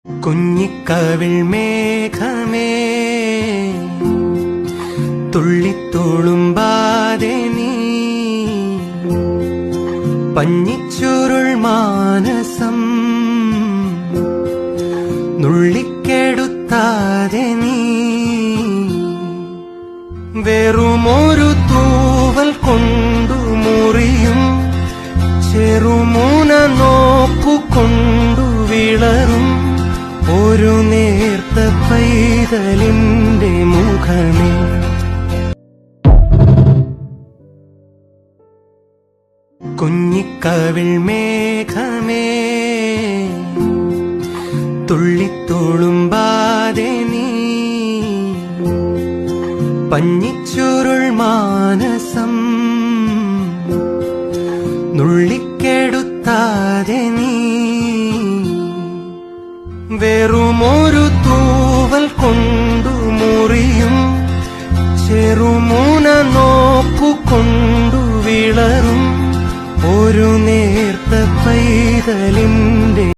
കുഞ്ഞിക്കവിൾ മേഘമേ തുള്ളിത്തുളുമ്പാതെ നീ പഞ്ഞിച്ചുരുൾ മാനസം നുള്ളിക്കെടുത്താതെ നീ വെറുമൊരു തൂവൽ കൊണ്ടു മുറിയും ചെറുമൂന നോക്കുകൊണ്ടു വിളറും ഒരു നേർത്ത പൈതലിന്റെ മുഖമേ. കുഞ്ഞിക്കവിൾ മേഘമേ തുള്ളിത്തുളുമ്പാതെ നീ പഞ്ഞിച്ചുരുൾ മാനസം നുള്ളിക്കെടുത്താതെ നീ വെറുമൊരു തൂവൽ കൊണ്ടു മുറിയും ചെറുമൂന നോക്കുകൊണ്ടു വിളറും ഒരു നേർത്ത പൈതലിൻ